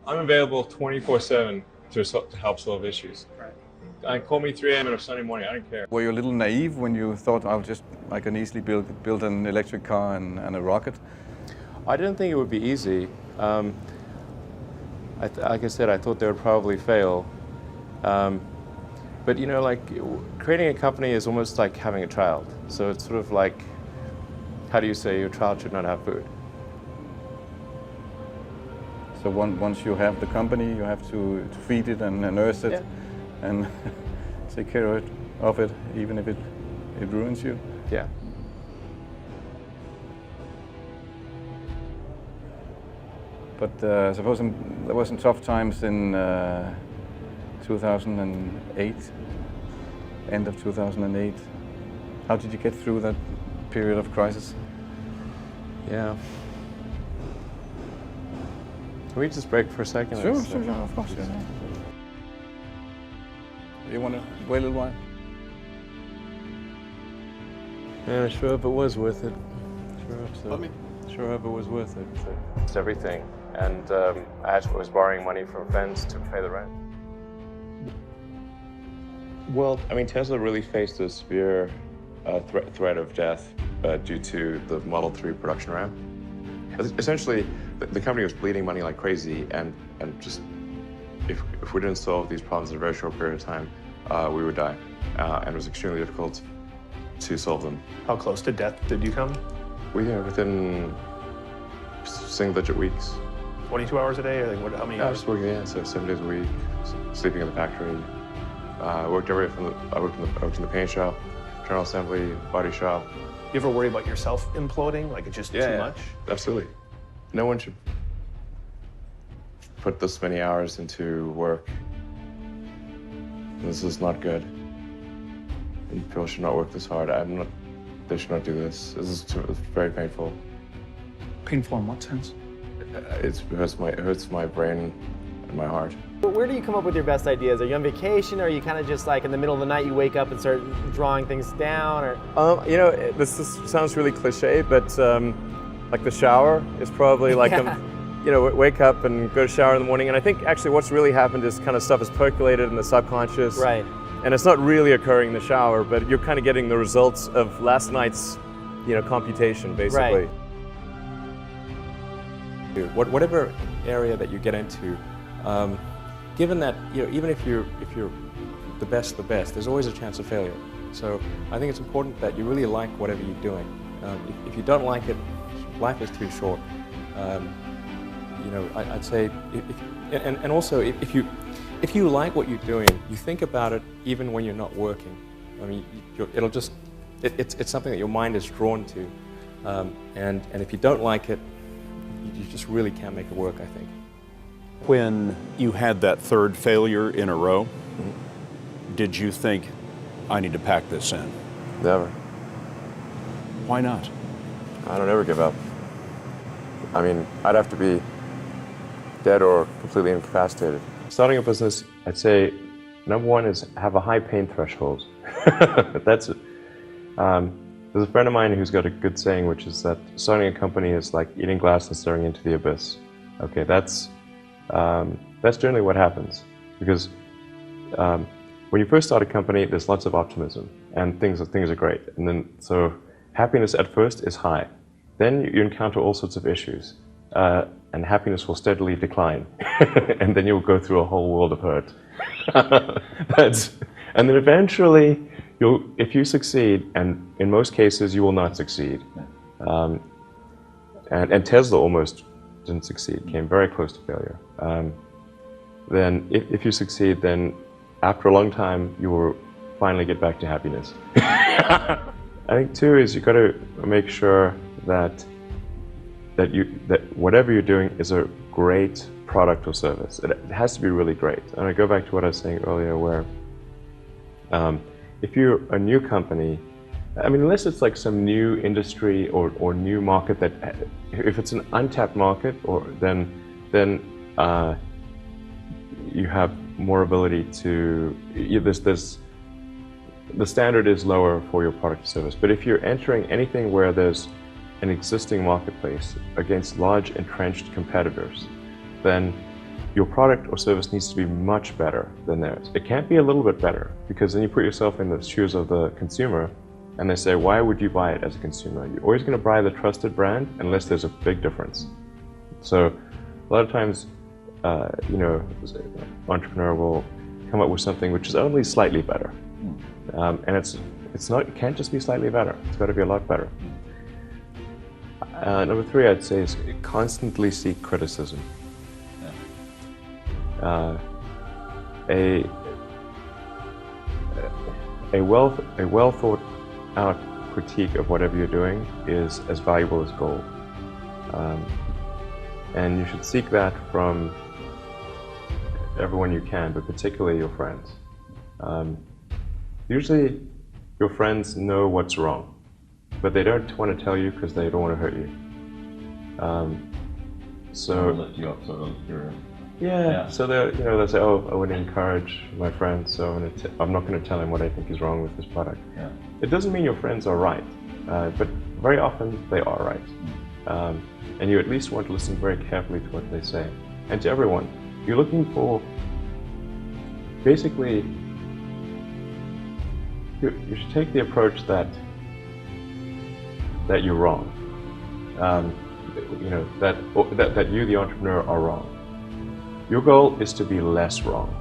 I'm available 24/7 to help solve issues. Right. Call me 3 a.m. on a Sunday morning. I don't care. Were you a little naive when you thought I can easily build an electric car and a rocket? I didn't think it would be easy. Like I said, I thought they would probably fail. But you know, like creating a company is almost like having a child. So it's sort of like, how do you say your child should not have food? So once you have the company, you have to feed it and nurse it, and take care of it, even if it ruins you. Yeah. But suppose there were some tough times in 2008, end of 2008. How did you get through that period of crisis? Yeah. Can we just break for a second? Sure, of course. Yeah. You want to wait a little while? Man, I sure hope it was worth it. Sure hope so. Pardon me? Sure hope it was worth it. It's everything. And I was borrowing money from friends to pay the rent. Well, I mean, Tesla really faced a severe threat of death due to the Model 3 production ramp. Essentially, the company was bleeding money like crazy, and just if we didn't solve these problems in a very short period of time, we would die. And it was extremely difficult to solve them. How close to death did you come? We were within single-digit weeks. 22 hours a day, or like how many I hours? was working, so 7 days a week, sleeping in the factory. I worked everywhere I worked in the paint shop, general assembly, body shop. You ever worry about yourself imploding? Like it's just too much? Absolutely. No one should put this many hours into work. This is not good. And people should not work this hard. They should not do this. It's very painful. Painful in what sense? It hurts my brain and my heart. Where do you come up with your best ideas? Are you on vacation, or are you kind of just like in the middle of the night you wake up and start drawing things down? Or You know, sounds really cliche, but like the shower is probably like you know, wake up and go to shower in the morning. And I think actually what's really happened is kind of stuff is percolated in the subconscious. Right. And it's not really occurring in the shower, but you're kind of getting the results of last night's, you know, computation, basically. Right. Whatever area that you get into, given that, you know, even if you're the best, there's always a chance of failure. So I think it's important that you really like whatever you're doing. If you don't like it, life is too short. You know, I'd say, and also if you like what you're doing, you think about it even when you're not working. I mean, it's something that your mind is drawn to, and if you don't like it, you just really can't make it work, I think. When you had that third failure in a row, did you think, I need to pack this in? Never. Why not? I don't ever give up. I mean, I'd have to be dead or completely incapacitated. Starting a business, I'd say, number one is have a high pain threshold. That's it. There's a friend of mine who's got a good saying, which is that starting a company is like eating glass and staring into the abyss. Okay, that's generally what happens, because when you first start a company, there's lots of optimism and things are great, and then so happiness at first is high. Then you encounter all sorts of issues, and happiness will steadily decline, and then you'll go through a whole world of hurt. And then eventually, if you succeed, and in most cases you will not succeed, and Tesla almost didn't succeed, came very close to failure. Then if you succeed, then after a long time you will finally get back to happiness. I think too is you got to make sure that whatever you're doing is a great product or service. It has to be really great. And I go back to what I was saying earlier, where if you're a new company, I mean, unless it's like some new industry or new market that, if it's an untapped market, then you have more ability to, the standard is lower for your product or service. But if you're entering anything where there's an existing marketplace against large entrenched competitors, then your product or service needs to be much better than theirs. It can't be a little bit better, because then you put yourself in the shoes of the consumer and they say, why would you buy it as a consumer? You're always going to buy the trusted brand unless there's a big difference. So a lot of times, an entrepreneur will come up with something which is only slightly better. And it can't just be slightly better. It's got to be a lot better. Number 3, I'd say, is constantly seek criticism. A well thought out critique of whatever you're doing is as valuable as gold. And you should seek that from everyone you can, but particularly your friends. Usually your friends know what's wrong, but they don't want to tell you because they don't want to hurt you. So they'll say, oh, I would encourage my friend, so I'm not going to tell him what I think is wrong with this product. It doesn't mean your friends are right, but very often they are right. And you at least want to listen very carefully to what they say. And to everyone, you're looking for, basically, you should take the approach that you're wrong. That you, the entrepreneur, are wrong. Your goal is to be less wrong.